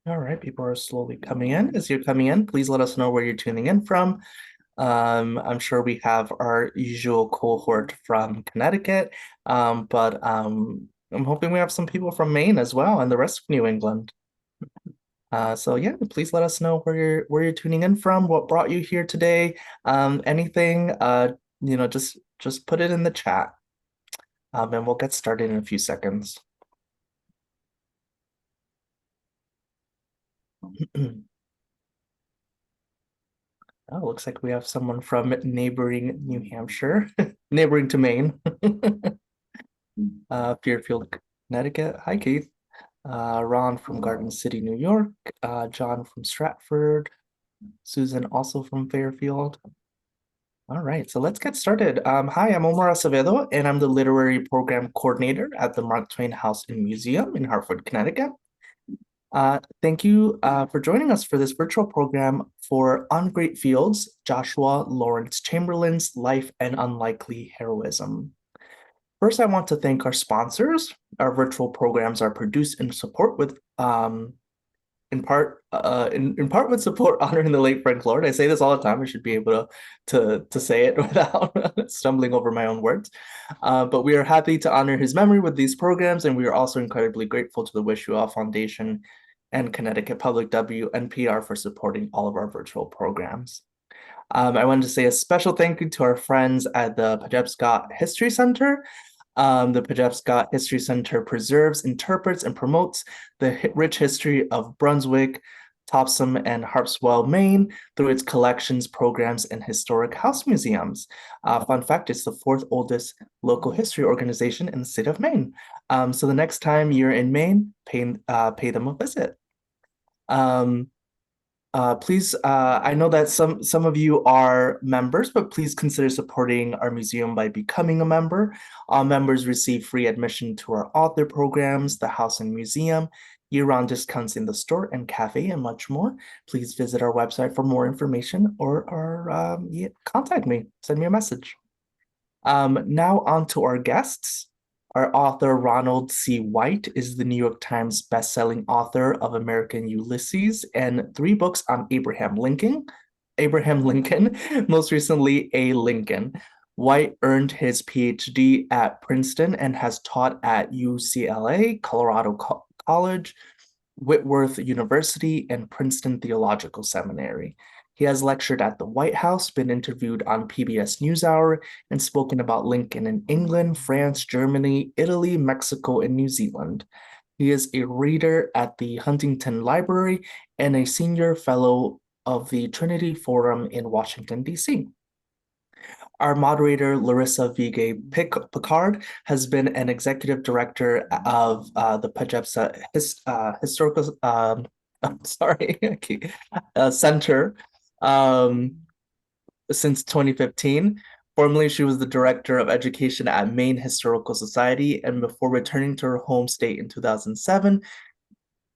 All right, people are slowly coming in. As you're coming in, please let us know where you're tuning in from. I'm sure we have our usual cohort from Connecticut, but I'm hoping we have some people from Maine as well and the rest of New England. So yeah, please let us know where you're tuning in from, what brought you here today, anything, just put it in the chat, and we'll get started in a few seconds. Oh, looks like we have someone from neighboring New Hampshire, neighboring to Maine. Fairfield, Connecticut. Hi, Keith. Ron from Garden City, New York. John from Stratford. Susan also from Fairfield. All right, so let's get started. Hi, I'm Omar Acevedo, and I'm the Literary Program Coordinator at the Mark Twain House and Museum in Hartford, Connecticut. Thank you for joining us for this virtual program for On Great Fields, Joshua Lawrence Chamberlain's Life and Unlikely Heroism. First, I want to thank our sponsors. Our virtual programs are produced in support with, in part with support honoring the late Frank Lord. I say this all the time. I should be able to say it without stumbling over my own words. But we are happy to honor his memory with these programs, and we are also incredibly grateful to the Wish You Well Foundation and Connecticut Public WNPR for supporting all of our virtual programs. I wanted to say a special thank you to our friends at the Penobscot History Center. The Penobscot History Center preserves, interprets, and promotes the rich history of Brunswick, Topsham, and Harpswell, Maine through its collections, programs, and historic house museums. Fun fact, it's the fourth oldest local history organization in the state of Maine. So the next time you're in Maine, pay them a visit. Please, I know that some of you are members, but please consider supporting our museum by becoming a member. All members receive free admission to our author programs, the house and museum, year-round discounts in the store and cafe, and much more. Please visit our website for more information or contact me, send me a message. Now on to our guests. Our author, Ronald C. White, is the New York Times bestselling author of American Ulysses and 3 books on Abraham Lincoln, most recently A. Lincoln. White earned his PhD at Princeton and has taught at UCLA, Colorado College, Whitworth University, and Princeton Theological Seminary. He has lectured at the White House, been interviewed on PBS NewsHour, and spoken about Lincoln in England, France, Germany, Italy, Mexico, and New Zealand. He is a reader at the Huntington Library and a senior fellow of the Trinity Forum in Washington, D.C. Our moderator, Larissa Vigay-Picard, has been an executive director of the Pajepsa Historical Center since 2015. Formerly, she was the director of education at Maine Historical Society, and before returning to her home state in 2007,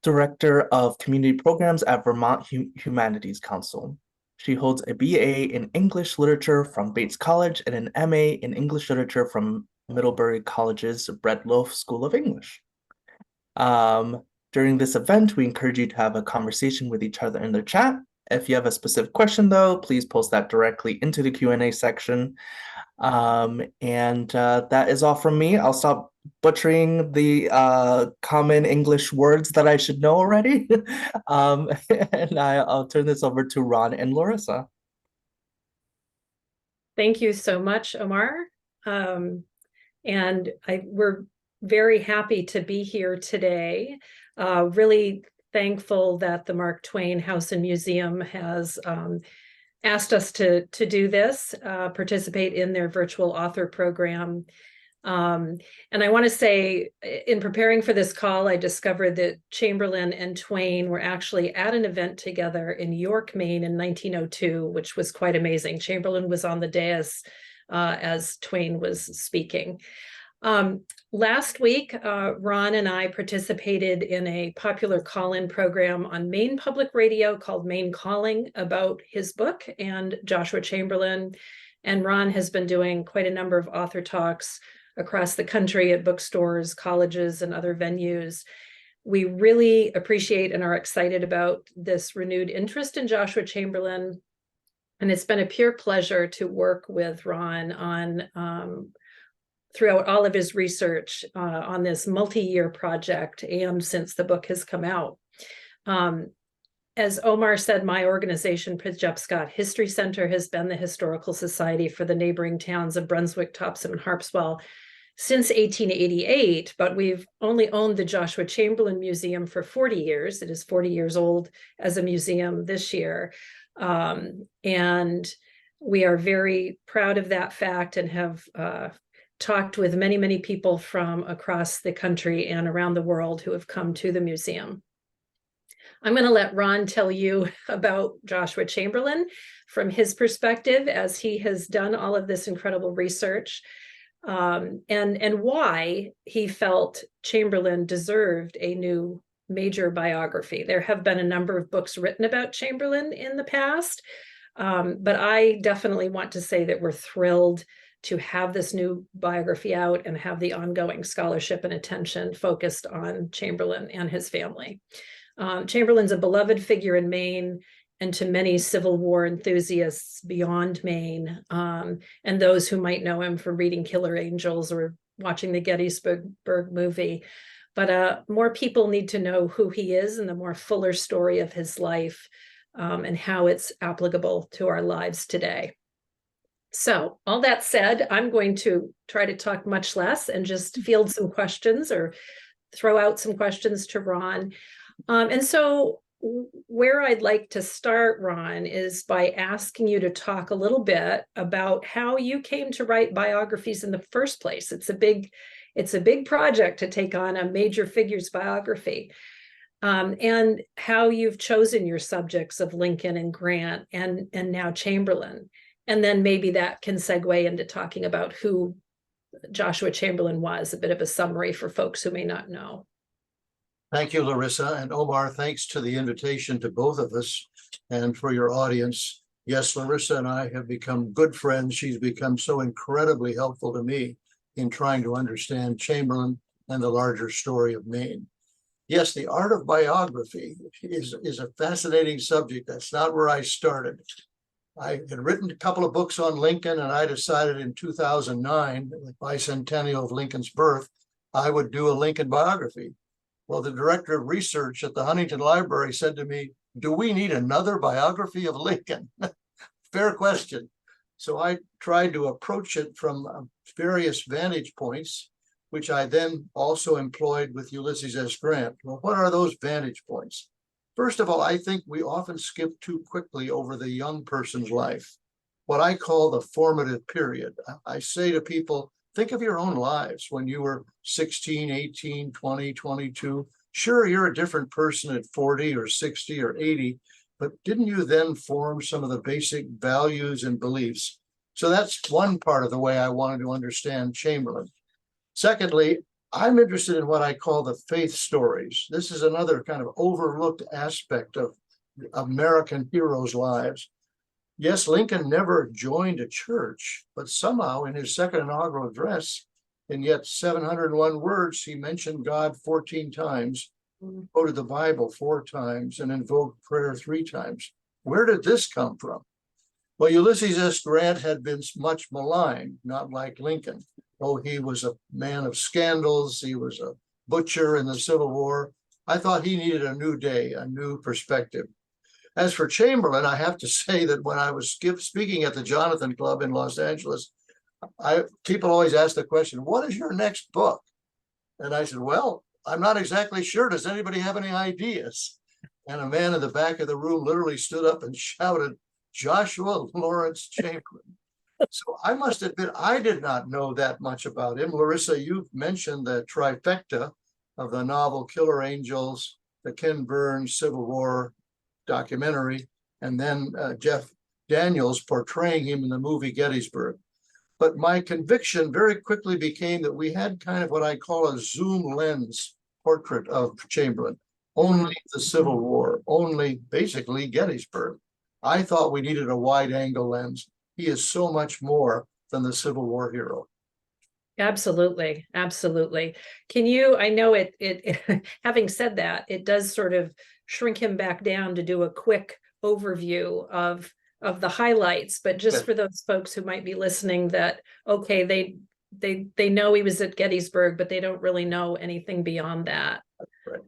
director of community programs at Vermont Humanities Council. She holds a BA in English Literature from Bates College and an MA in English Literature from Middlebury College's Bread Loaf School of English. During this event, we encourage you to have a conversation with each other in the chat. If you have a specific question, though, please post that directly into the Q&A section. That is all from me. I'll stop butchering the common English words that I should know already. And I'll turn this over to Ron and Larissa. Thank you so much, Omar. We're very happy to be here today. Really thankful that the Mark Twain House and Museum has asked us to do this, participate in their virtual author program. And I want to say, in preparing for this call, I discovered that Chamberlain and Twain were actually at an event together in York, Maine in 1902, which was quite amazing. Chamberlain was on the dais as Twain was speaking. Last week, Ron and I participated in a popular call-in program on Maine Public Radio called Maine Calling about his book and Joshua Chamberlain. And Ron has been doing quite a number of author talks across the country at bookstores, colleges, and other venues. We really appreciate and are excited about this renewed interest in Joshua Chamberlain. And it's been a pure pleasure to work with Ron on throughout all of his research on this multi-year project and since the book has come out. As Omar said, my organization, Penobscot History Center, has been the historical society for the neighboring towns of Brunswick, Topsham, and Harpswell since 1888, but we've only owned the Joshua Chamberlain Museum for 40 years. It is 40 years old as a museum this year. And we are very proud of that fact and have talked with many, many people from across the country and around the world who have come to the museum. I'm going to let Ron tell you about Joshua Chamberlain from his perspective, as he has done all of this incredible research, and why he felt Chamberlain deserved a new major biography. There have been a number of books written about Chamberlain in the past, but I definitely want to say that we're thrilled to have this new biography out and have the ongoing scholarship and attention focused on Chamberlain and his family. Chamberlain's a beloved figure in Maine and to many Civil War enthusiasts beyond Maine, and those who might know him from reading Killer Angels or watching the Gettysburg movie. But more people need to know who he is and the more fuller story of his life, and how it's applicable to our lives today. So all that said, I'm going to try to talk much less and just field some questions or throw out some questions to Ron. And so where I'd like to start, Ron, is by asking you to talk a little bit about how you came to write biographies in the first place. It's a big project to take on a major figure's biography, and how you've chosen your subjects of Lincoln and Grant and now Chamberlain. And then maybe that can segue into talking about who Joshua Chamberlain was, a bit of a summary for folks who may not know. Thank you, Larissa. And Omar, thanks to the invitation to both of us and for your audience. Yes, Larissa and I have become good friends. She's become so incredibly helpful to me in trying to understand Chamberlain and the larger story of Maine. Yes, the art of biography is a fascinating subject. That's not where I started. I had written a couple of books on Lincoln, and I decided in 2009, the bicentennial of Lincoln's birth, I would do a Lincoln biography. Well, the director of research at the Huntington Library said to me, "Do we need another biography of Lincoln?" Fair question. So I tried to approach it from various vantage points, which I then also employed with Ulysses S. Grant. Well, what are those vantage points? First of all, I think we often skip too quickly over the young person's life, what I call the formative period. I say to people, think of your own lives when you were 16, 18, 20, 22. Sure, you're a different person at 40 or 60 or 80, but didn't you then form some of the basic values and beliefs? So that's one part of the way I wanted to understand Chamberlain. Secondly, I'm interested in what I call the faith stories. This is another kind of overlooked aspect of American heroes' lives. Yes, Lincoln never joined a church, but somehow in his second inaugural address, in yet 701 words, he mentioned God 14 times, quoted the Bible 4 times, and invoked prayer 3 times. Where did this come from? Well, Ulysses S. Grant had been much maligned, not like Lincoln. Oh, he was a man of scandals. He was a butcher in the Civil War. I thought he needed a new day, a new perspective. As for Chamberlain, I have to say that when I was speaking at the Jonathan Club in Los Angeles, people always ask the question, what is your next book? And I said, well, I'm not exactly sure. Does anybody have any ideas? And a man in the back of the room literally stood up and shouted, Joshua Lawrence Chamberlain. So I must admit, I did not know that much about him. Larissa, you've mentioned the trifecta of the novel Killer Angels, the Ken Burns Civil War documentary, and then Jeff Daniels portraying him in the movie Gettysburg. But my conviction very quickly became that we had kind of what I call a zoom lens portrait of Chamberlain, only the Civil War, only basically Gettysburg. I thought we needed a wide angle lens. He is so much more than the Civil War hero. Absolutely, absolutely. Can you, I know having said that, it does sort of shrink him back down to do a quick overview of the highlights, but just Yeah. for those folks who might be listening that, okay, they know he was at Gettysburg, but they don't really know anything beyond that. Right.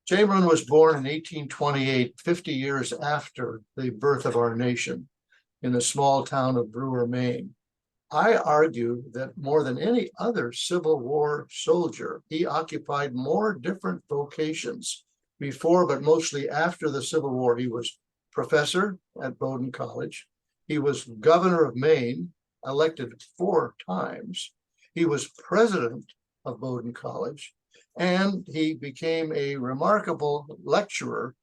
Chamberlain was born in 1828, 50 years after the birth of our nation, in the small town of Brewer, Maine. I argue that more than any other Civil War soldier, he occupied more different vocations before, but mostly after the Civil War. He was professor at Bowdoin College. He was governor of Maine, elected 4 times. He was president of Bowdoin College, and he became a remarkable lecturer.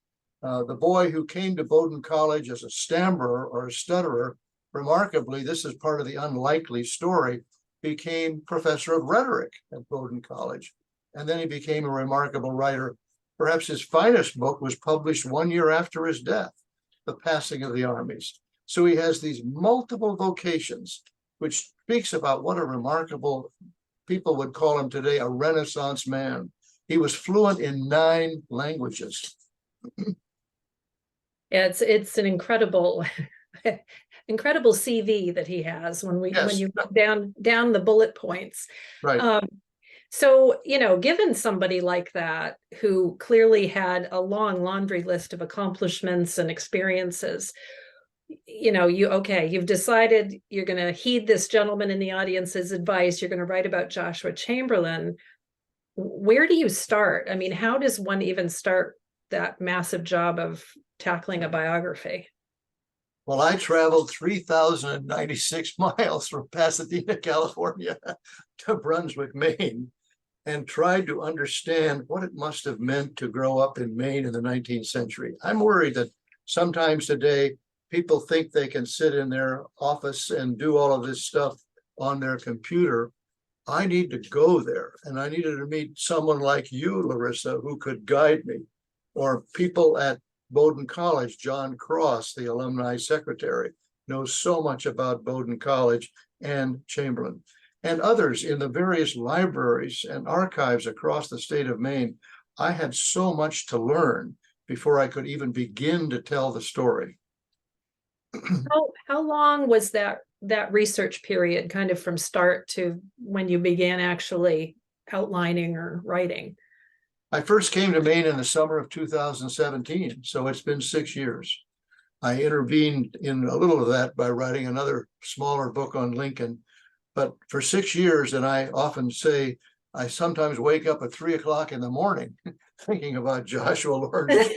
The boy who came to Bowdoin College as a stammerer or a stutterer, remarkably, this is part of the unlikely story, became professor of rhetoric at Bowdoin College. And then he became a remarkable writer. Perhaps his finest book was published 1 year after his death, The Passing of the Armies. So he has these multiple vocations, which speaks about what a remarkable, people would call him today, a Renaissance man. He was fluent in 9 languages. It's an incredible incredible CV that he has when Yes. you look down the bullet points. Right. So, given somebody like that who clearly had a long laundry list of accomplishments and experiences, you've decided you're going to heed this gentleman in the audience's advice. You're going to write about Joshua Chamberlain. Where do you start? I mean, how does one even start that massive job of tackling a biography? Well, I traveled 3,096 miles from Pasadena, California to Brunswick, Maine, and tried to understand what it must have meant to grow up in Maine in the 19th century. I'm worried that sometimes today people think they can sit in their office and do all of this stuff on their computer. I need to go there, and I needed to meet someone like you, Larissa, who could guide me, or people at Bowdoin College. John Cross, the alumni secretary, knows so much about Bowdoin College and Chamberlain, and others in the various libraries and archives across the state of Maine. I had so much to learn before I could even begin to tell the story. How long was that research period, kind of from start to when you began actually outlining or writing? I first came to Maine in the summer of 2017, so it's been 6 years. I intervened in a little of that by writing another smaller book on Lincoln. But for 6 years, and I often say, I sometimes wake up at 3 o'clock in the morning thinking about Joshua Lawrence.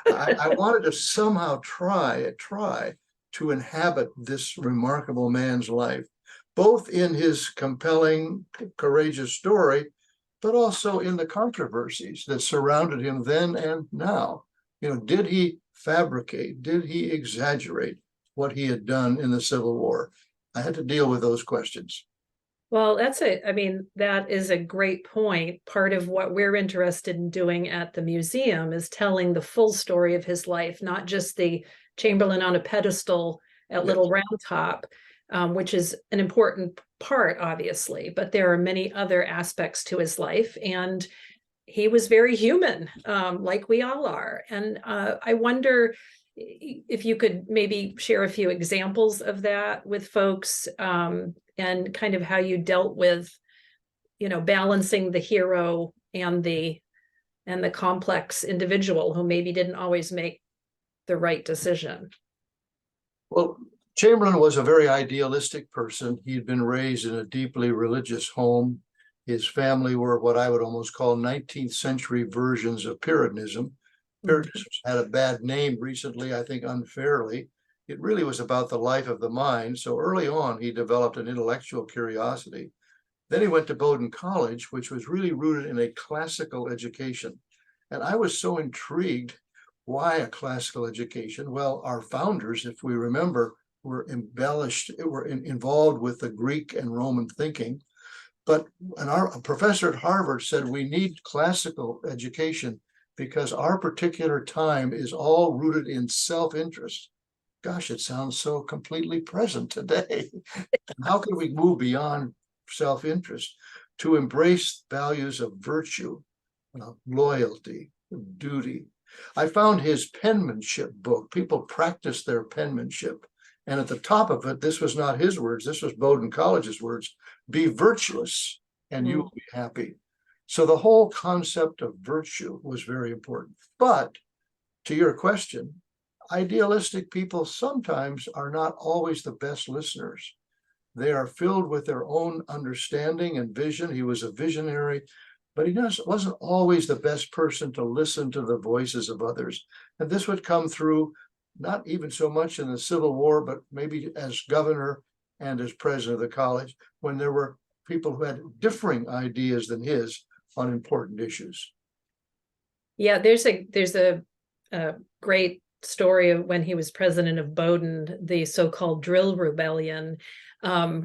I wanted to somehow try to inhabit this remarkable man's life, both in his compelling, courageous story, but also in the controversies that surrounded him then and now. Did he fabricate? Did he exaggerate what he had done in the Civil War? I had to deal with those questions. Well, that is a great point. Part of what we're interested in doing at the museum is telling the full story of his life, not just the Chamberlain on a pedestal at Little Round Top, which is an important part, obviously, but there are many other aspects to his life, and he was very human, like we all are. And I wonder if you could maybe share a few examples of that with folks, and kind of how you dealt with, balancing the hero and the complex individual who maybe didn't always make the right decision. Well, Chamberlain was a very idealistic person. He'd been raised in a deeply religious home. His family were what I would almost call 19th century versions of Puritanism. Puritanism had a bad name recently, I think unfairly. It really was about the life of the mind. So early on, he developed an intellectual curiosity. Then he went to Bowdoin College, which was really rooted in a classical education. And I was so intrigued. Why a classical education? Well, our founders, if we remember, were involved with the Greek and Roman thinking. But a professor at Harvard said we need classical education because our particular time is all rooted in self-interest. Gosh, it sounds so completely present today. How can we move beyond self-interest, to embrace values of virtue, loyalty, duty. I found his penmanship book. People practice their penmanship. And at the top of it, this was not his words, this was Bowdoin College's words: be virtuous and you will be happy. So the whole concept of virtue was very important. But to your question, idealistic people sometimes are not always the best listeners. They are filled with their own understanding and vision. He was a visionary, but he wasn't always the best person to listen to the voices of others. And this would come through not even so much in the Civil War, but maybe as governor and as president of the college, when there were people who had differing ideas than his on important issues. Yeah, there's a great story of when he was president of Bowdoin, the so-called drill rebellion,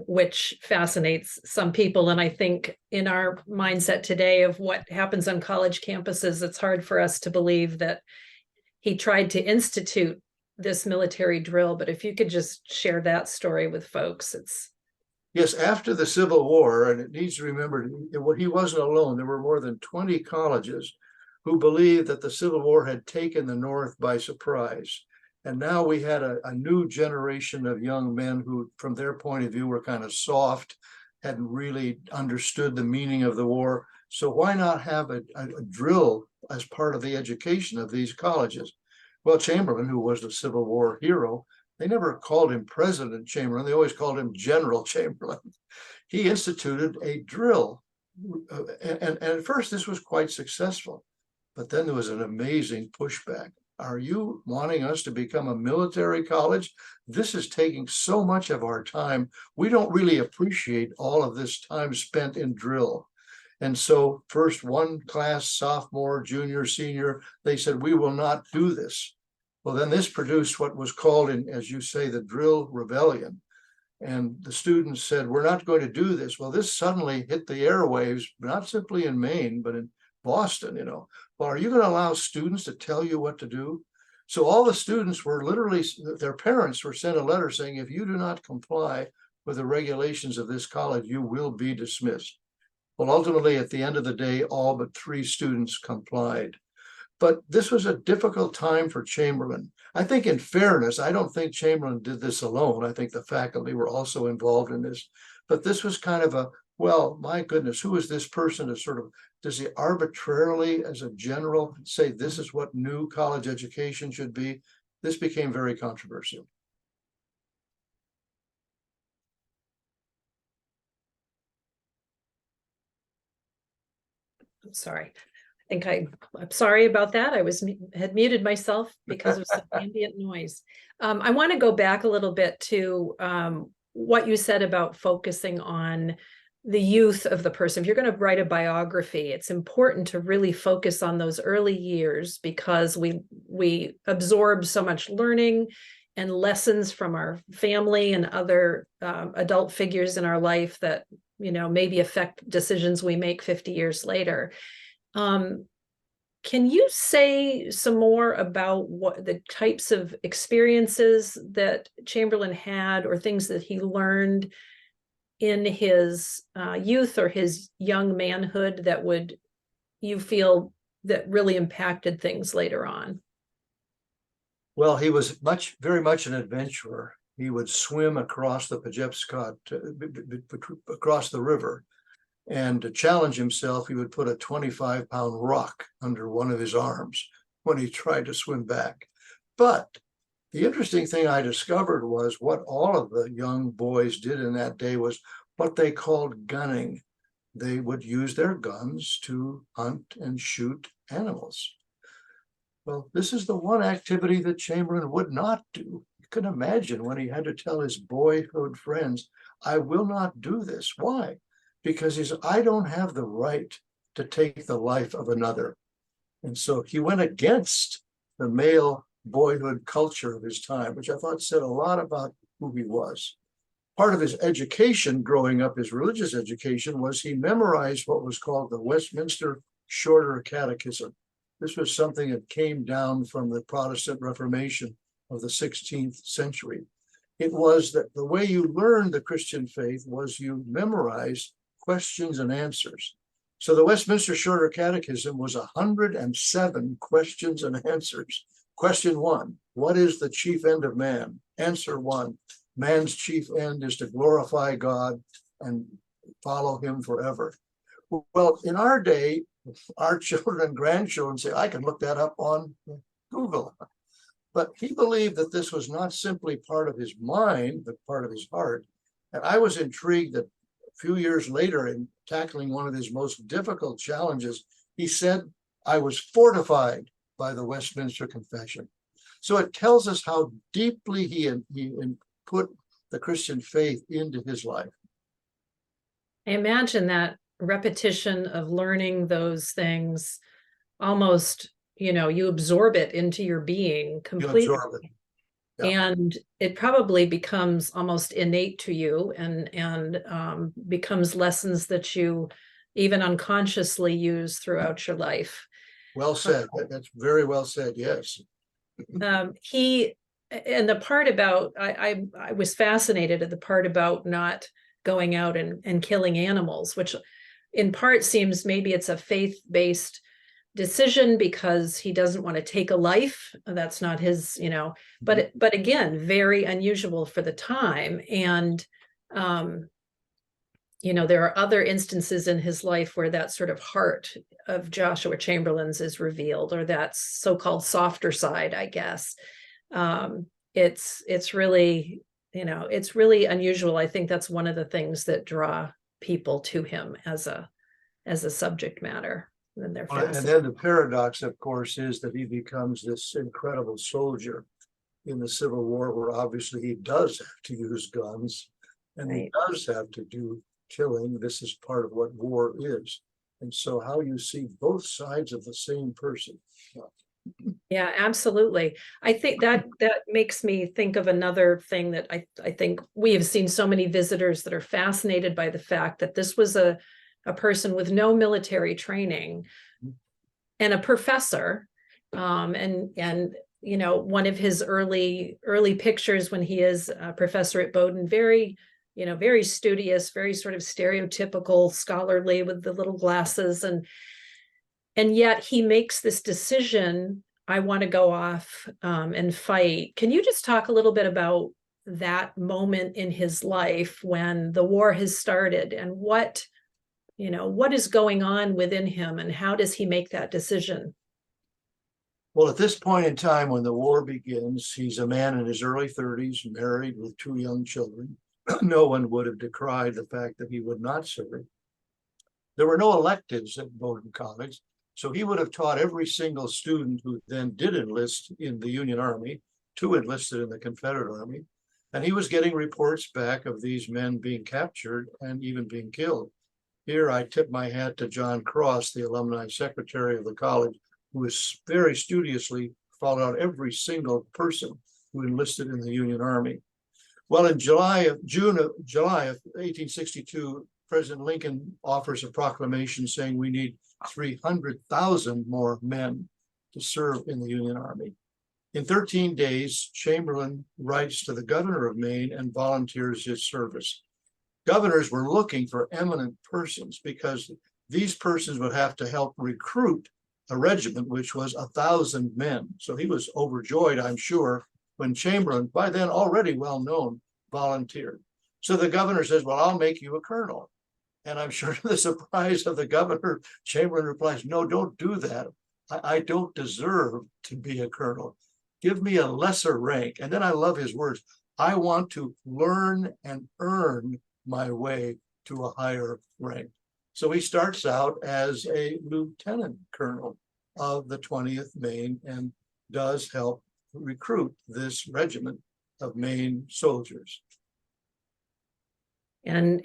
which fascinates some people. And I think in our mindset today of what happens on college campuses, it's hard for us to believe that he tried to institute this military drill. But if you could just share that story with folks, it's. Yes, after the Civil War, and it needs to be remembered, he wasn't alone. There were more than 20 colleges who believed that the Civil War had taken the North by surprise. And now we had a new generation of young men who, from their point of view, were kind of soft, hadn't really understood the meaning of the war. So why not have a drill as part of the education of these colleges? Well, Chamberlain, who was the Civil War hero, they never called him President Chamberlain. They always called him General Chamberlain. He instituted a drill. And at first, this was quite successful. But then there was an amazing pushback. Are you wanting us to become a military college? This is taking so much of our time. We don't really appreciate all of this time spent in drill. And so first one class, sophomore, junior, senior, they said, we will not do this. Well, then this produced what was called, in, as you say, the drill rebellion. And the students said, we're not going to do this. Well, this suddenly hit the airwaves, not simply in Maine, but in Boston, Well, are you going to allow students to tell you what to do? So all the students were literally, their parents were sent a letter saying, if you do not comply with the regulations of this college, you will be dismissed. Well, ultimately, at the end of the day, all but 3 students complied. But this was a difficult time for Chamberlain. I think, in fairness, I don't think Chamberlain did this alone. I think the faculty were also involved in this. But this was kind of a, well, my goodness, who is this person to sort of, does he arbitrarily, as a general, say this is what new college education should be? This became very controversial. I'm sorry. I'm sorry about that. I had muted myself because of some ambient noise. I want to go back a little bit to what you said about focusing on the youth of the person. If you're going to write a biography, it's important to really focus on those early years, because we absorb so much learning and lessons from our family and other adult figures in our life that maybe affect decisions we make 50 years later. Can you say some more about what the types of experiences that Chamberlain had, or things that he learned in his youth or his young manhood that you feel that really impacted things later on? Well, he was very much an adventurer. He would swim across the Pejepscot, across the river. And to challenge himself, he would put a 25-pound rock under one of his arms when he tried to swim back. But the interesting thing I discovered was what all of the young boys did in that day was what they called gunning. They would use their guns to hunt and shoot animals. Well, this is the one activity that Chamberlain would not do. You can imagine when he had to tell his boyhood friends, I will not do this. Why? Because I don't have the right to take the life of another. And so he went against the male boyhood culture of his time, which I thought said a lot about who he was. Part of his education growing up, his religious education, was he memorized what was called the Westminster Shorter Catechism. This was something that came down from the Protestant Reformation of the 16th century. It was that the way you learned the Christian faith was you memorized questions and answers. So the Westminster Shorter Catechism was 107 questions and answers. Question 1, what is the chief end of man? Answer 1, man's chief end is to glorify God and follow him forever. Well, in our day, our children and grandchildren say, I can look that up on Google. But he believed that this was not simply part of his mind, but part of his heart. And I was intrigued that a few years later, in tackling one of his most difficult challenges, he said, I was fortified by the Westminster Confession. So it tells us how deeply he put the Christian faith into his life. I imagine that repetition of learning those things almost, you absorb it into your being completely. You absorb it. Yeah. And it probably becomes almost innate to you and becomes lessons that you even unconsciously use throughout your life. Well said. That's very well said. Yes. And the part about, I was fascinated at the part about not going out and killing animals, which in part seems maybe it's a faith-based decision because he doesn't want to take a life. That's not his, but again, very unusual for the time. And, there are other instances in his life where that sort of heart of Joshua Chamberlain's is revealed, or that so-called softer side, I guess. It's really, it's really unusual. I think that's one of the things that draw people to him as a subject matter. And then the paradox, of course, is that he becomes this incredible soldier in the Civil War, where obviously he does have to use guns and he does have to do killing. This is part of what war is. And so how you see both sides of the same person. Yeah, absolutely. I think that makes me think of another thing that I think we have seen so many visitors that are fascinated by the fact that this was a person with no military training and a professor. And one of his early pictures when he is a professor at Bowdoin, very studious, very sort of stereotypical scholarly with the little glasses. And yet he makes this decision, I want to go off and fight. Can you just talk a little bit about that moment in his life when the war has started and what is going on within him and how does he make that decision? Well, at this point in time, when the war begins, he's a man in his early 30s, married with 2 young children. No one would have decried the fact that he would not serve. There were no electives at Bowdoin College, so he would have taught every single student who then did enlist in the Union Army, 2 enlisted in the Confederate Army, and he was getting reports back of these men being captured and even being killed. Here I tip my hat to John Cross, the alumni secretary of the college, who has very studiously followed out every single person who enlisted in the Union Army. Well, in July of 1862, President Lincoln offers a proclamation saying we need 300,000 more men to serve in the Union Army. In 13 days, Chamberlain writes to the governor of Maine and volunteers his service. Governors were looking for eminent persons because these persons would have to help recruit a regiment, which was 1,000 men. So he was overjoyed, I'm sure, when Chamberlain, by then already well known, volunteered. So the governor says, well, I'll make you a colonel. And I'm sure to the surprise of the governor, Chamberlain replies, no, don't do that. I don't deserve to be a colonel. Give me a lesser rank. And then I love his words. I want to learn and earn my way to a higher rank. So he starts out as a lieutenant colonel of the 20th Maine and does help recruit this regiment of Maine soldiers. And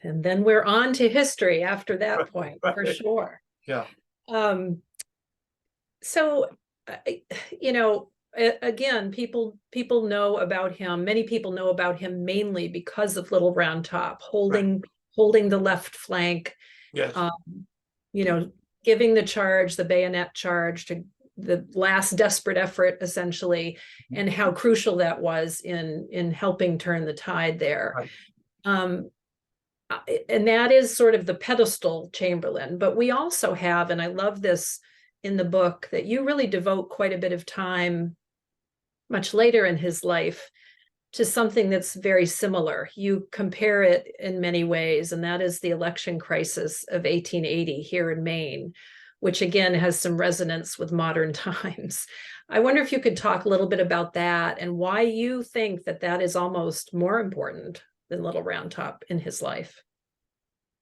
then we're on to history after that point, for sure. Yeah. So, again, people know about him. Many people know about him mainly because of Little Round Top, holding the left flank. Yes. Giving the charge, the bayonet charge to the last desperate effort, essentially, and how crucial that was in helping turn the tide there. Right. And that is sort of the pedestal Chamberlain. But we also have, and I love this in the book, that you really devote quite a bit of time much later in his life to something that's very similar. You compare it in many ways, and that is the election crisis of 1880 here in Maine, which again has some resonance with modern times. I wonder if you could talk a little bit about that and why you think that that is almost more important than Little Round Top in his life.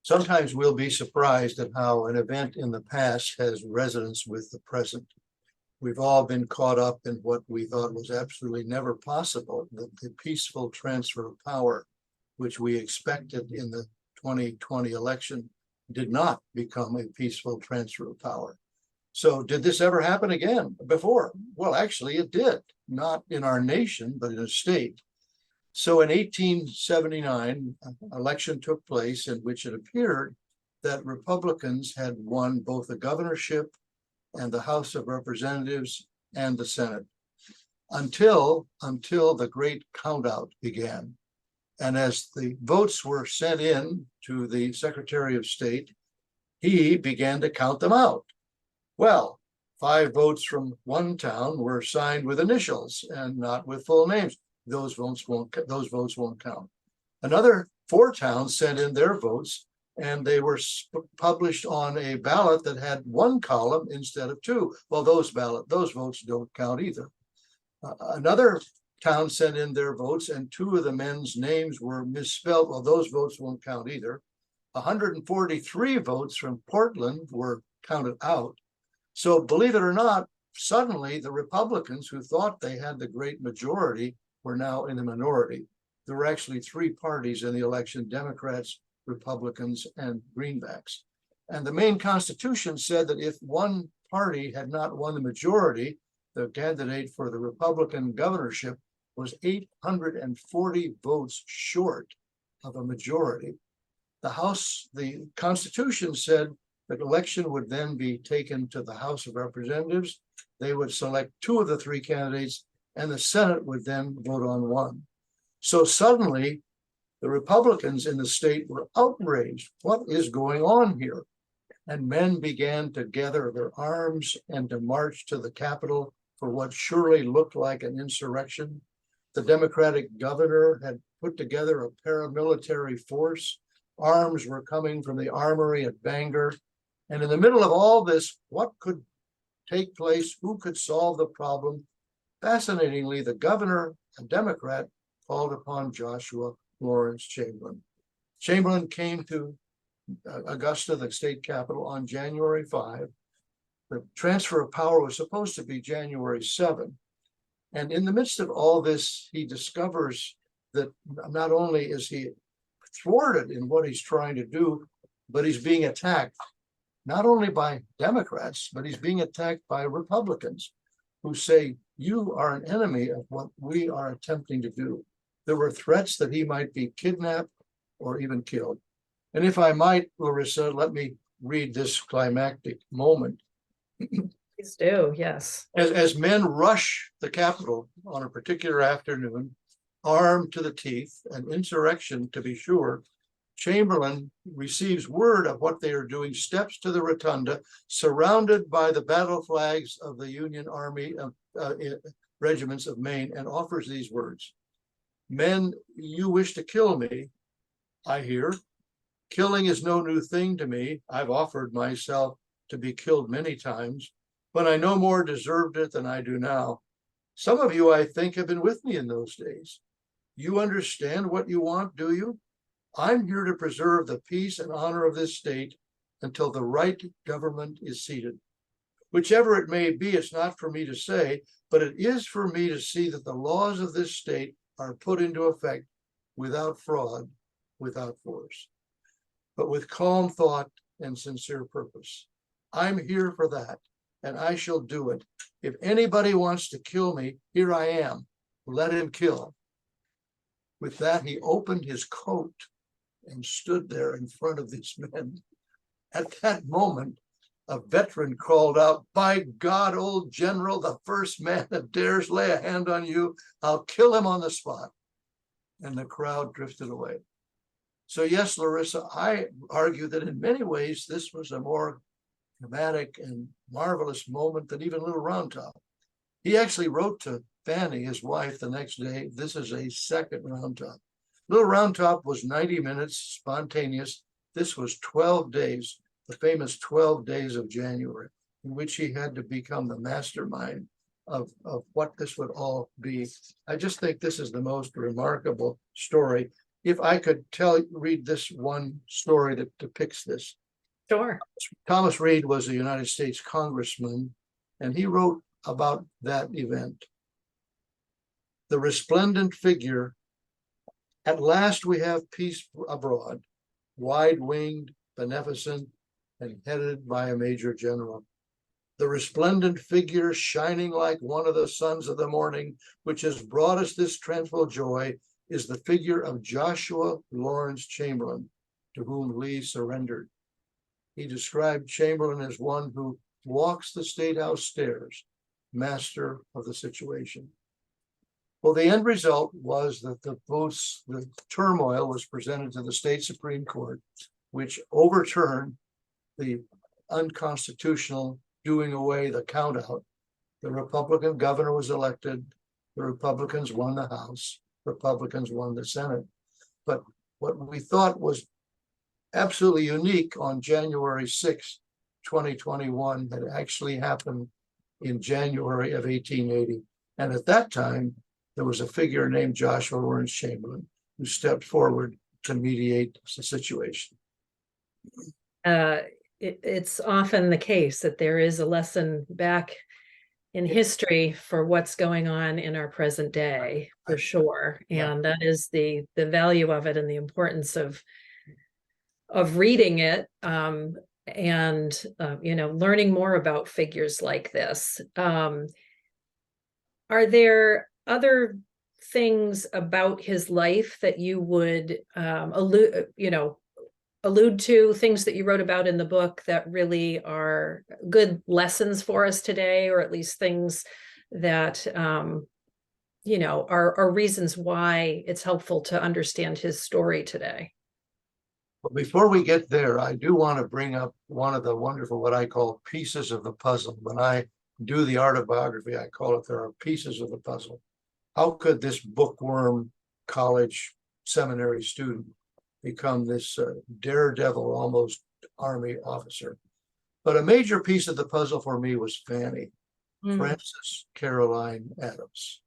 Sometimes we'll be surprised at how an event in the past has resonance with the present. We've all been caught up in what we thought was absolutely never possible, the peaceful transfer of power, which we expected in the 2020 election, did not become a peaceful transfer of power. So did this ever happen again before? Well, actually it did, not in our nation, but in a state. So in 1879, an election took place in which it appeared that Republicans had won both the governorship and the House of Representatives and the Senate until the great countout began. And as the votes were sent in to the Secretary of State, he began to count them out. Well, 5 votes from one town were signed with initials and not with full names. Those votes won't count. Another 4 towns sent in their votes, and they were published on a ballot that had 1 column instead of 2. Well, those votes don't count either. Another town sent in their votes, and 2 of the men's names were misspelled. Well, those votes won't count either. 143 votes from Portland were counted out. So believe it or not, suddenly the Republicans, who thought they had the great majority, were now in the minority. There were actually 3 parties in the election: Democrats, Republicans, and Greenbacks. And the Maine Constitution said that if one party had not won the majority, the candidate for the Republican governorship was 840 votes short of a majority. The Constitution said that election would then be taken to the House of Representatives. They would select 2 of the 3 candidates, and the Senate would then vote on 1. So suddenly, the Republicans in the state were outraged. What is going on here? And men began to gather their arms and to march to the Capitol for what surely looked like an insurrection. The Democratic governor had put together a paramilitary force. Arms were coming from the armory at Bangor. And in the middle of all this, what could take place? Who could solve the problem? Fascinatingly, the governor, a Democrat, called upon Joshua Lawrence Chamberlain. Chamberlain came to Augusta, the state capital, on January 5. The transfer of power was supposed to be January 7. And in the midst of all this, he discovers that not only is he thwarted in what he's trying to do, but he's being attacked not only by Democrats, but he's being attacked by Republicans who say, you are an enemy of what we are attempting to do. There were threats that he might be kidnapped or even killed. And if I might, Larissa, let me read this climactic moment. Please do, yes. As men rush the Capitol on a particular afternoon, armed to the teeth, an insurrection to be sure, Chamberlain receives word of what they are doing, steps to the rotunda, surrounded by the battle flags of the Union Army regiments of Maine, and offers these words. Men, you wish to kill me, I hear. Killing is no new thing to me. I've offered myself to be killed many times, but I no more deserved it than I do now. Some of you, I think, have been with me in those days. You understand what you want, do you? I'm here to preserve the peace and honor of this state until the right government is seated. Whichever it may be, it's not for me to say, but it is for me to see that the laws of this state are put into effect without fraud, without force, but with calm thought and sincere purpose. I'm here for that, and I shall do it. If anybody wants to kill me, here I am. Let him kill. With that, he opened his coat and stood there in front of these men. At that moment, a veteran called out, "By God, old general, the first man that dares lay a hand on you, I'll kill him on the spot." And the crowd drifted away. So yes, Larissa, I argue that in many ways, this was a more dramatic and marvelous moment than even Little Round Top. He actually wrote to Fanny, his wife, the next day, "This is a second Round Top." Little Round Top was 90 minutes, spontaneous. This was 12 days, the famous 12 days of January, in which he had to become the mastermind of what this would all be. I just think this is the most remarkable story. If I could read this one story that depicts this. Sure. Thomas Reed was a United States congressman, and he wrote about that event. "The resplendent figure, at last we have peace abroad, wide-winged, beneficent, and headed by a major general. The resplendent figure, shining like one of the sons of the morning, which has brought us this tranquil joy, is the figure of Joshua Lawrence Chamberlain, to whom Lee surrendered." He described Chamberlain as one who walks the State House stairs, master of the situation. Well, the end result was that the turmoil was presented to the state Supreme Court, which overturned the unconstitutional doing away the count out. The Republican governor was elected. The Republicans won the House. Republicans won the Senate. But what we thought was absolutely unique on January 6, 2021 had actually happened in January of 1880. And at that time, there was a figure named Joshua Lawrence Chamberlain who stepped forward to mediate the situation. It's often the case that there is a lesson back in history for what's going on in our present day, for sure. And that is the value of it and the importance of reading it, and learning more about figures like this. Are there other things about his life that you would allude to, things that you wrote about in the book that really are good lessons for us today, or at least things that are reasons why it's helpful to understand his story today? But before we get there, I do want to bring up one of the wonderful, what I call pieces of the puzzle. When I do the art of biography, I call it, there are pieces of the puzzle. How could this bookworm college seminary student become this daredevil, almost army officer? But a major piece of the puzzle for me was Fanny, Frances Caroline Adams.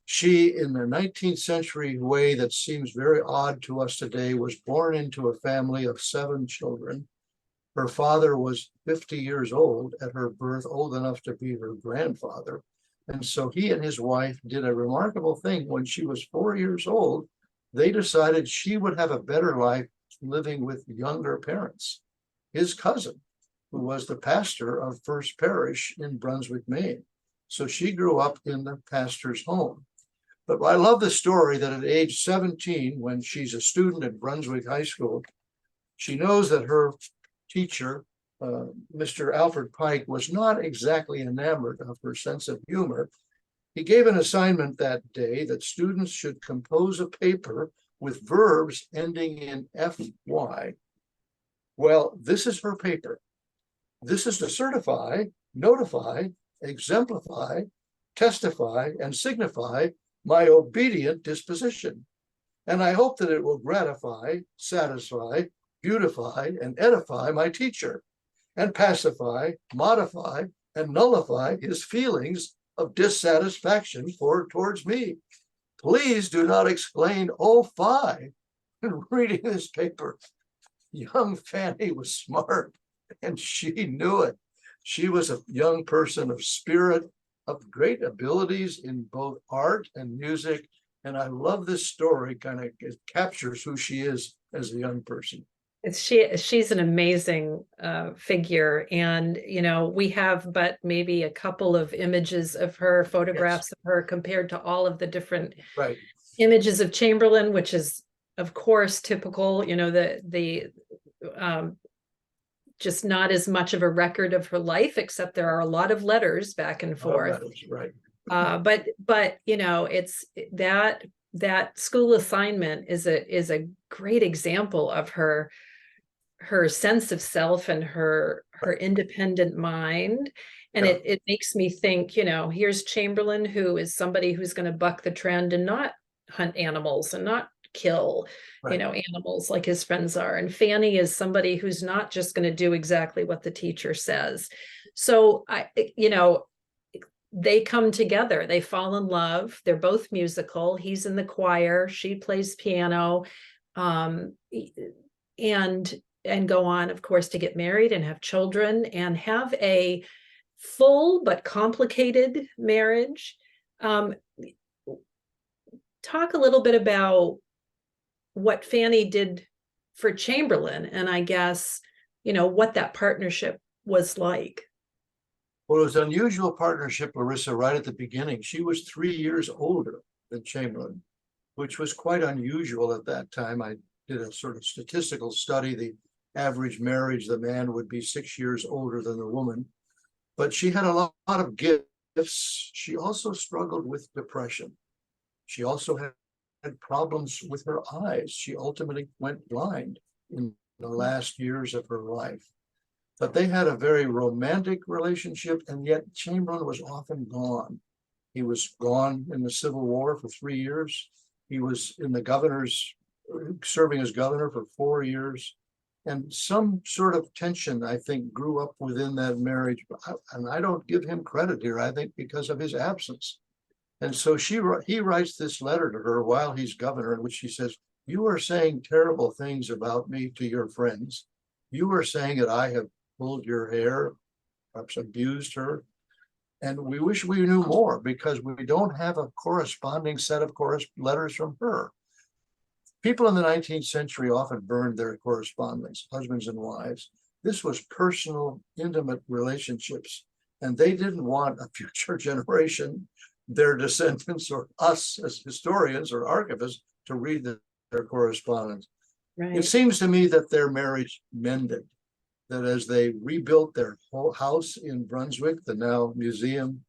She, in the 19th century way that seems very odd to us today, was born into a family of 7 children. Her father was 50 years old at her birth, old enough to be her grandfather. And so he and his wife did a remarkable thing. When she was 4 years old, they decided she would have a better life living with younger parents. His cousin, who was the pastor of First Parish in Brunswick, Maine. So she grew up in the pastor's home. But I love the story that at age 17, when she's a student at Brunswick High School, she knows that her teacher, Mr. Alfred Pike, was not exactly enamored of her sense of humor. He gave an assignment that day that students should compose a paper with verbs ending in FY. Well, this is her paper. This is to certify, notify, exemplify, testify, and signify my obedient disposition. And I hope that it will gratify, satisfy, beautify, and edify my teacher, and pacify, modify, and nullify his feelings of dissatisfaction towards me. Please do not explain oh fie in reading this paper. Young Fanny was smart, and she knew it. She was a young person of spirit, of great abilities in both art and music. And I love this story, it captures who she is as a young person. She's an amazing figure. And, we have but maybe a couple of images of her, photographs of her, compared to all of the different images of Chamberlain, which is, of course, typical, the just not as much of a record of her life, except there are a lot of letters back and forth. Right. But you know, it's that school assignment is a great example of her sense of self and her independent mind. And Yeah. it makes me think, you know, here's Chamberlain, who is somebody who's going to buck the trend and not hunt animals and not kill, you Right. know, animals like his friends are. And Fanny is somebody who's not just going to do exactly what the teacher says. So you know, they come together, they fall in love, they're both musical. He's in the choir, she plays piano, and go on, of course, to get married and have children and have a full but complicated marriage. Talk a little bit about what Fanny did for Chamberlain, and I guess, you know, what that partnership was like. Well, it was an unusual partnership, Larissa, right at the beginning. She was 3 years older than Chamberlain, which was quite unusual at that time. I did a sort of statistical study. The average marriage, the man would be 6 years older than the woman. But she had a lot of gifts. She also struggled with depression. She also had problems with her eyes. She ultimately went blind in the last years of her life. But they had a very romantic relationship, and yet Chamberlain was often gone. He was gone in the Civil War for 3 years. He was in the serving as governor for 4 years. And some sort of tension, I think, grew up within that marriage. And I don't give him credit here, I think, because of his absence. And so he writes this letter to her while he's governor, in which he says, "You are saying terrible things about me to your friends. You are saying that I have pulled your hair, perhaps abused her. And we wish we knew more, because we don't have a corresponding set of letters from her." People in the 19th century often burned their correspondence, husbands and wives. This was personal, intimate relationships, and they didn't want a future generation, their descendants, or us as historians or archivists, to read their correspondence. Right. It seems to me that their marriage mended, that as they rebuilt their whole house in Brunswick, the now museum,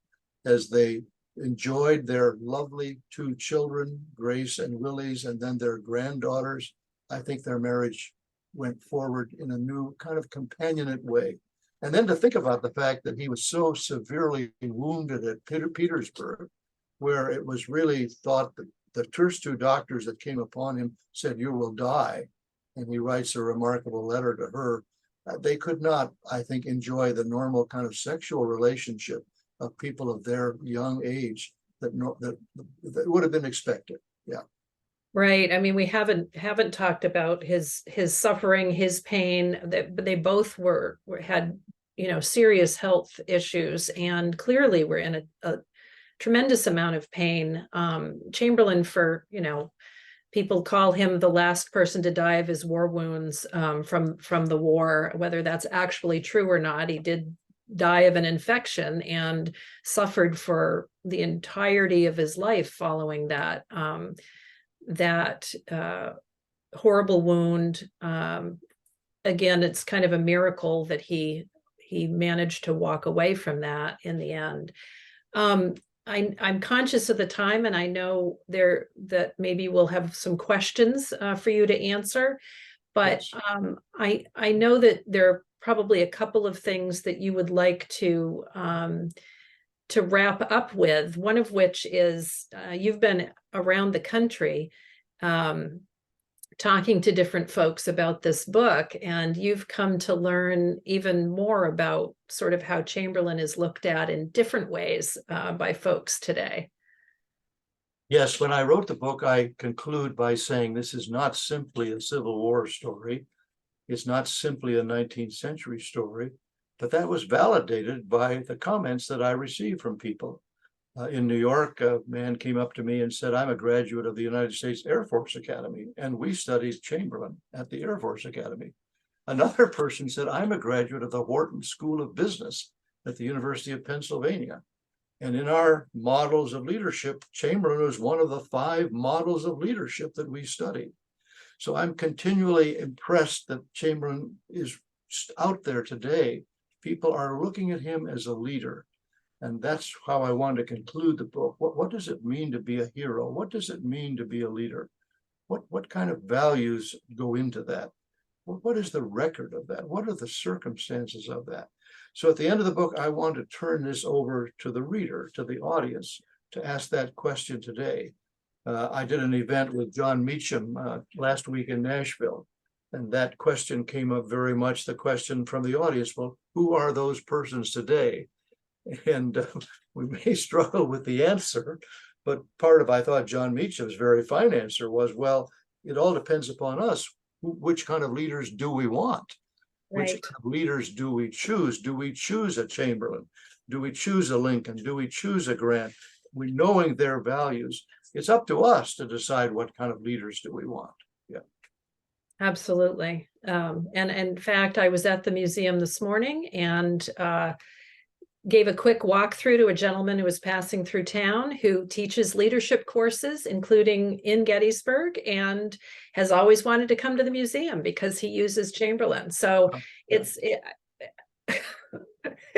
as they enjoyed their lovely 2 children, Grace and Willie's, and then their granddaughters, I think their marriage went forward in a new kind of companionate way. And then to think about the fact that he was so severely wounded at Petersburg, where it was really thought that the first 2 doctors that came upon him said, "You will die." And he writes a remarkable letter to her. They could not, I think, enjoy the normal kind of sexual relationship of people of their young age that would have been expected. Yeah. Right. I mean, we haven't talked about his suffering, his pain. They both had, you know, serious health issues, and clearly were in a tremendous amount of pain. Chamberlain, for, you know, people call him the last person to die of his war wounds, from the war. Whether that's actually true or not, he did die of an infection and suffered for the entirety of his life following that horrible wound. Again, it's kind of a miracle that he managed to walk away from that in the end. I'm conscious of the time, and I know that maybe we'll have some questions for you to answer, but Yes. I know that there are probably a couple of things that you would like to wrap up with, one of which is you've been around the country talking to different folks about this book, and you've come to learn even more about sort of how Chamberlain is looked at in different ways by folks today. Yes, when I wrote the book, I conclude by saying this is not simply a Civil War story. It's not simply a 19th century story, but that was validated by the comments that I received from people. In New York, a man came up to me and said, "I'm a graduate of the United States Air Force Academy, and we studied Chamberlain at the Air Force Academy." Another person said, "I'm a graduate of the Wharton School of Business at the University of Pennsylvania. And in our models of leadership, Chamberlain was one of the 5 models of leadership that we studied." So I'm continually impressed that Chamberlain is out there today, people are looking at him as a leader. And that's how I want to conclude the book. What does it mean to be a hero? What does it mean to be a leader? What kind of values go into that? What is the record of that? What are the circumstances of that? So at the end of the book, I want to turn this over to the reader, to the audience, to ask that question today. I did an event with John Meacham last week in Nashville, and that question came up very much, the question from the audience, well, who are those persons today? And we may struggle with the answer, but part of, I thought John Meacham's very fine answer was, well, it all depends upon us. Which kind of leaders do we want? Right. Which kind of leaders do we choose? Do we choose a Chamberlain? Do we choose a Lincoln? Do we choose a Grant? We knowing their values, it's up to us to decide what kind of leaders do we want. Yeah. Absolutely. And in fact, I was at the museum this morning and gave a quick walkthrough to a gentleman who was passing through town who teaches leadership courses, including in Gettysburg, and has always wanted to come to the museum because he uses Chamberlain. So it's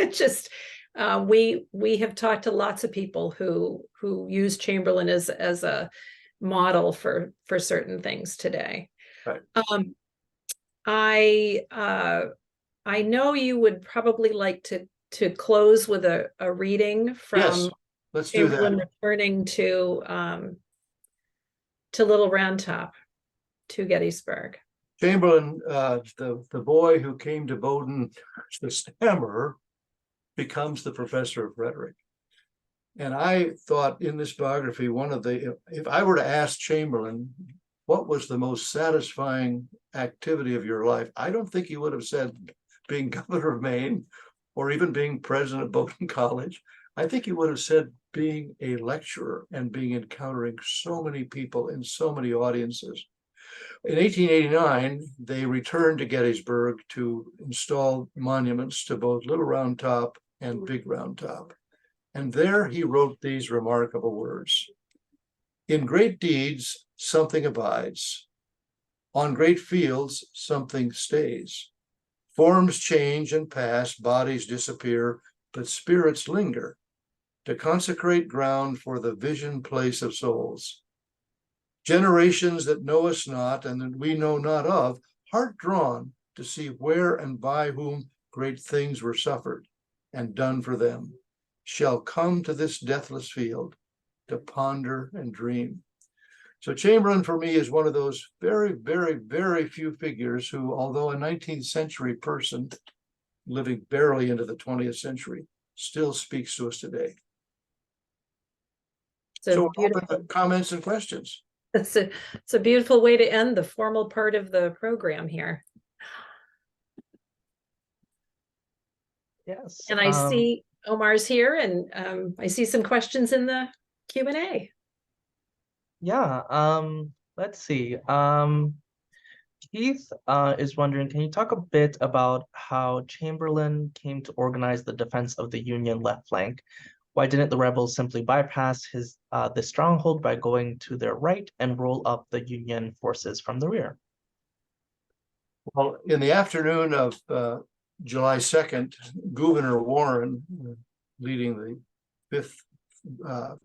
just we have talked to lots of people who use Chamberlain as a model for certain things today. Right. I know you would probably like to close with a reading from Yes, let's do Chamberlain that. returning to Little Round Top, to Gettysburg. Chamberlain, the boy who came to Bowdoin, the stammerer, becomes the professor of rhetoric. And I thought in this biography, if I were to ask Chamberlain, what was the most satisfying activity of your life? I don't think he would have said being governor of Maine or even being president of Bowdoin College. I think he would have said being a lecturer and encountering so many people in so many audiences. In 1889, they returned to Gettysburg to install monuments to both Little Round Top and Big Round Top. And there he wrote these remarkable words. In great deeds, something abides. On great fields, something stays. Forms change and pass, bodies disappear, but spirits linger to consecrate ground for the vision place of souls. Generations that know us not and that we know not of, heart drawn to see where and by whom great things were suffered and done for them, shall come to this deathless field to ponder and dream. So Chamberlain for me is one of those very, very, very few figures who, although a 19th century person living barely into the 20th century, still speaks to us today. So open to comments and questions. It's a beautiful way to end the formal part of the program here. Yes. And I see Omar's here, and I see some questions in the Q&A. Yeah, let's see. Keith is wondering, can you talk a bit about how Chamberlain came to organize the defense of the Union left flank? Why didn't the rebels simply bypass the stronghold by going to their right and roll up the Union forces from the rear? Well, in the afternoon of July 2nd, Gouverneur Warren, leading the 5th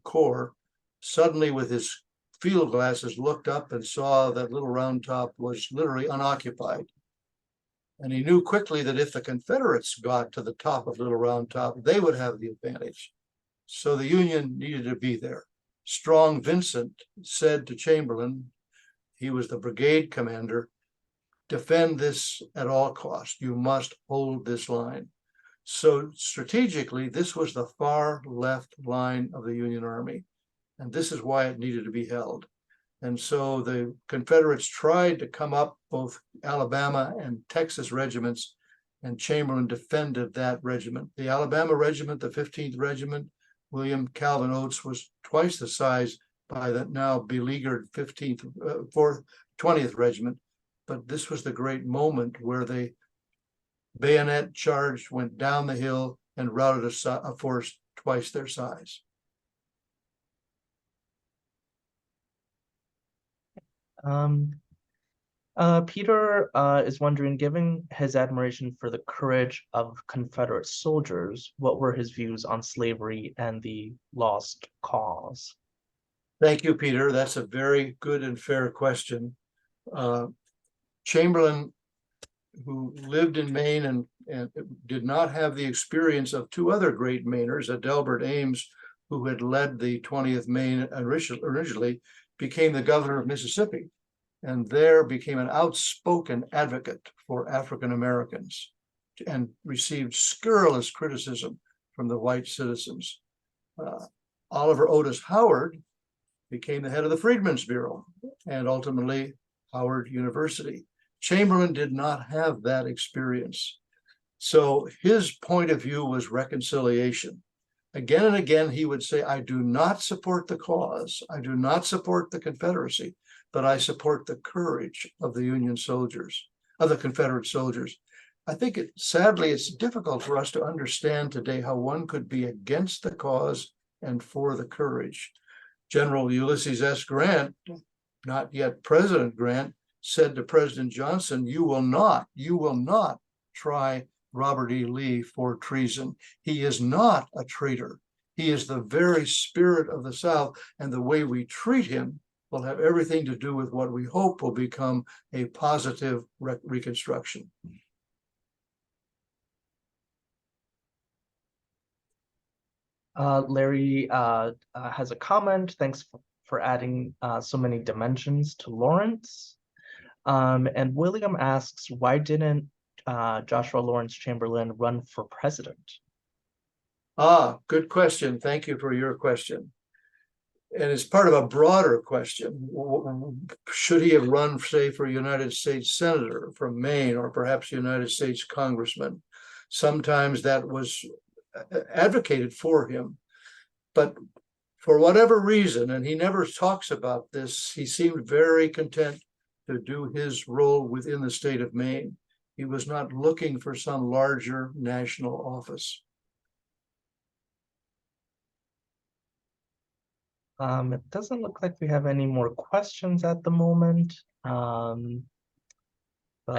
Corps, suddenly with his field glasses looked up and saw that Little Round Top was literally unoccupied. And he knew quickly that if the Confederates got to the top of Little Round Top, they would have the advantage. So the Union needed to be there. Strong Vincent said to Chamberlain, he was the brigade commander, defend this at all costs. You must hold this line. So strategically, this was the far left line of the Union Army. And this is why it needed to be held. And so the Confederates tried to come up, both Alabama and Texas regiments, and Chamberlain defended that regiment. The Alabama regiment, the 15th Regiment, William Calvin Oates, was twice the size by that now beleaguered 20th Regiment. But this was the great moment where they bayonet charged, went down the hill, and routed a force twice their size. Peter is wondering, given his admiration for the courage of Confederate soldiers, what were his views on slavery and the lost cause? Thank you, Peter. That's a very good and fair question. Chamberlain, who lived in Maine and did not have the experience of two other great Mainers, Delbert Ames, who had led the 20th Maine originally, became the governor of Mississippi, and there became an outspoken advocate for African Americans and received scurrilous criticism from the white citizens. Oliver Otis Howard became the head of the Freedmen's Bureau and ultimately Howard University. Chamberlain did not have that experience. So his point of view was reconciliation. Again and again, he would say, I do not support the cause. I do not support the Confederacy, but I support the courage of the Union soldiers, of the Confederate soldiers. I think sadly, it's difficult for us to understand today how one could be against the cause and for the courage. General Ulysses S. Grant, not yet President Grant, said to President Johnson, you will not try Robert E. Lee for treason. He is not a traitor. He is the very spirit of the South, and the way we treat him will have everything to do with what we hope will become a positive reconstruction. Larry has a comment. Thanks for adding so many dimensions to Lawrence. And William asks, why didn't Joshua Lawrence Chamberlain run for president? Good question. Thank you for your question. And it's part of a broader question. Should he have run, say, for United States Senator from Maine, or perhaps United States Congressman? Sometimes that was advocated for him. But for whatever reason, and he never talks about this, he seemed very content to do his role within the state of Maine. He was not looking for some larger national office. It doesn't look like we have any more questions at the moment. I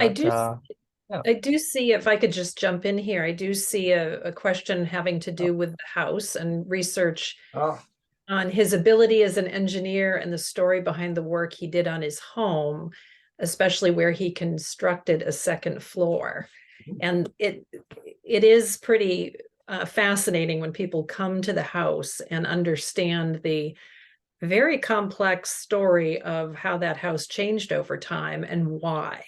do see, if I could just jump in here, I do see a question having to do with the house and research on his ability as an engineer and the story behind the work he did on his home, especially where he constructed a second floor. And it is pretty fascinating when people come to the house and understand the very complex story of how that house changed over time and why.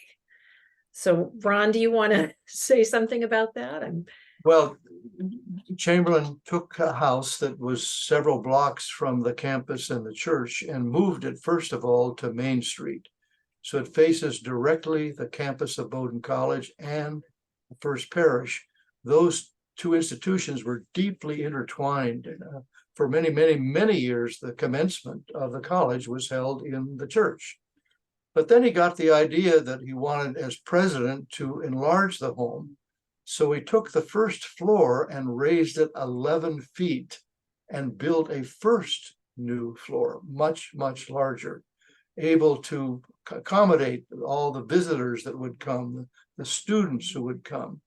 So, Ron, do you want to say something about that? Well, Chamberlain took a house that was several blocks from the campus and the church and moved it, first of all, to Main Street. So it faces directly the campus of Bowdoin College and the First Parish. Those two institutions were deeply intertwined. For many, many, many years, the commencement of the college was held in the church. But then he got the idea that he wanted, as president, to enlarge the home. So he took the first floor and raised it 11 feet and built a first new floor, much, much larger, able to accommodate all the visitors that would come, the students who would come.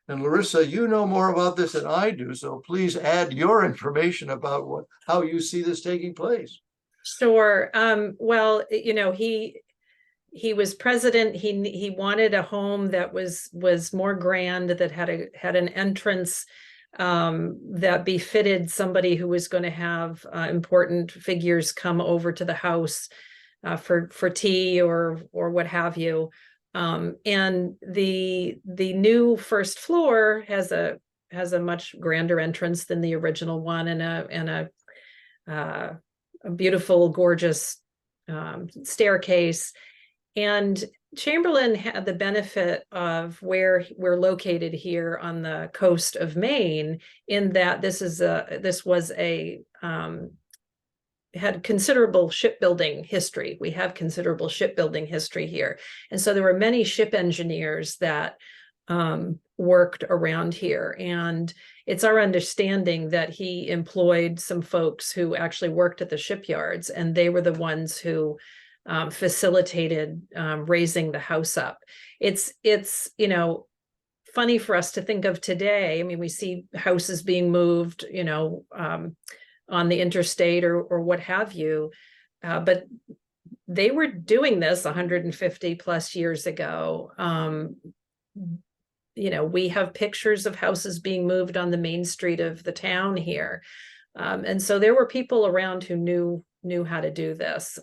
And Larissa, you know more about this than I do, so please add your information about how you see this taking place. Sure. Well, you know, he was president. He wanted a home that was more grand, that had an entrance that befitted somebody who was going to have important figures come over to the house for tea or what have you. And the new first floor has a much grander entrance than the original one, and a beautiful, gorgeous staircase. And Chamberlain had the benefit of where we're located here on the coast of Maine, in that had considerable shipbuilding history. We have considerable shipbuilding history here. And so there were many ship engineers that worked around here. And it's our understanding that he employed some folks who actually worked at the shipyards, and they were the ones who facilitated raising the house up. It's funny for us to think of today. I mean, we see houses being moved, on the interstate or what have you, but they were doing this 150 plus years ago. We have pictures of houses being moved on the main street of the town here. And so there were people around who knew how to do this.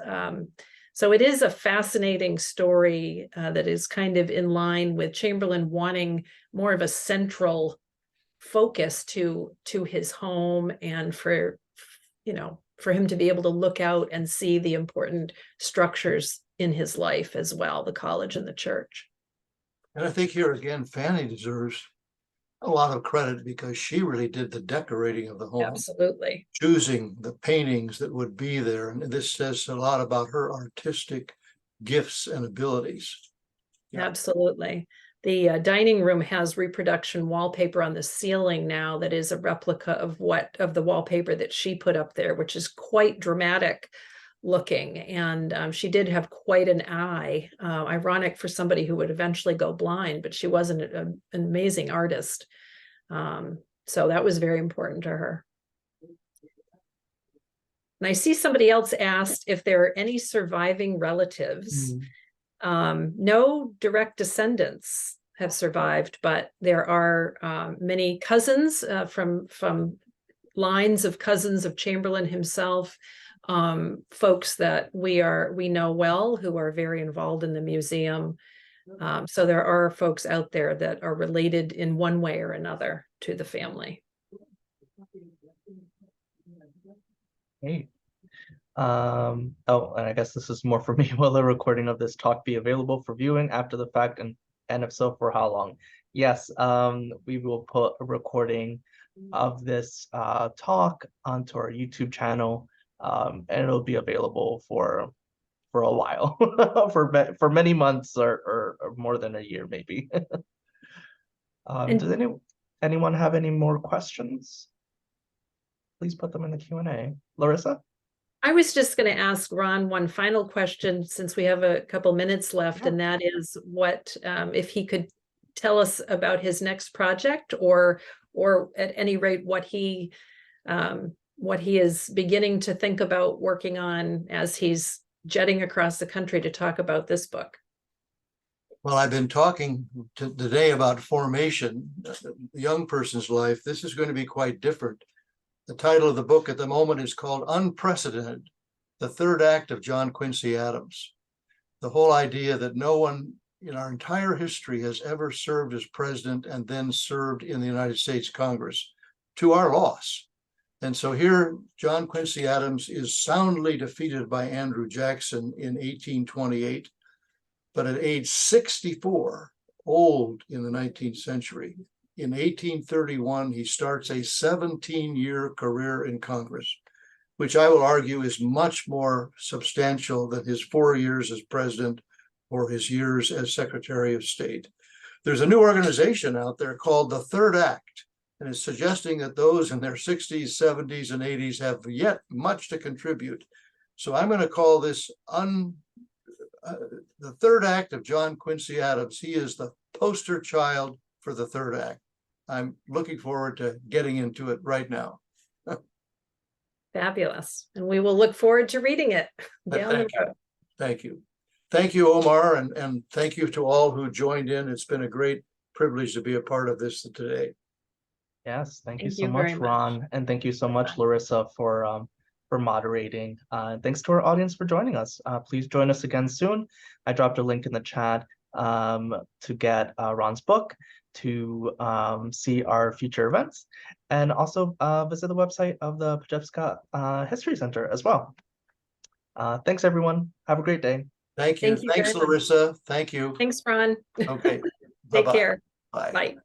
So it is a fascinating story that is kind of in line with Chamberlain wanting more of a central focus to his home, and for him to be able to look out and see the important structures in his life as well, the college and the church. And I think here again, Fanny deserves a lot of credit because she really did the decorating of the home. Absolutely. Choosing the paintings that would be there. And this says a lot about her artistic gifts and abilities. Yeah. Absolutely. The dining room has reproduction wallpaper on the ceiling now that is a replica of the wallpaper that she put up there, which is quite dramatic looking. And she did have quite an eye, ironic for somebody who would eventually go blind, but she was an amazing artist. So that was very important to her. And I see somebody else asked if there are any surviving relatives. No direct descendants have survived, but there are many cousins from lines of cousins of Chamberlain himself, folks that we know well who are very involved in the museum. So there are folks out there that are related in one way or another to the family. Hey. And I guess this is more for me. Will the recording of this talk be available for viewing after the fact, and if so, for how long? Yes, we will put a recording of this talk onto our YouTube channel, and it'll be available for a while, for many months or more than a year, maybe. Does anyone have any more questions? Please put them in the Q&A. Larissa? I was just going to ask Ron one final question since we have a couple minutes left, and that is what if he could tell us about his next project, or at any rate what he is beginning to think about working on as he's jetting across the country to talk about this book. Well, I've been talking today about formation, the young person's life. This is going to be quite different. The title of the book at the moment is called Unprecedented, the Third Act of John Quincy Adams. The whole idea that no one in our entire history has ever served as president and then served in the United States Congress, to our loss. And so here, John Quincy Adams is soundly defeated by Andrew Jackson in 1828, but at age 64, old in the 19th century, in 1831, he starts a 17-year career in Congress, which I will argue is much more substantial than his 4 years as president or his years as Secretary of State. There's a new organization out there called the Third Act, and it's suggesting that those in their 60s, 70s, and 80s have yet much to contribute. So I'm going to call this the Third Act of John Quincy Adams. He is the poster child for the Third Act. I'm looking forward to getting into it right now. Fabulous. And we will look forward to reading it down the road. Thank you. Thank you, Omar, and thank you to all who joined in. It's been a great privilege to be a part of this today. Yes, thank you so much, Ron. And thank you so much, Larissa, for moderating. Thanks to our audience for joining us. Please join us again soon. I dropped a link in the chat to get Ron's book, to see our future events, and also visit the website of the Pajewska History Center as well. Thanks, everyone. Have a great day. Thank you. Thanks, Larissa. Thank you. Thanks, Ron. Okay. Take care. Bye. Bye.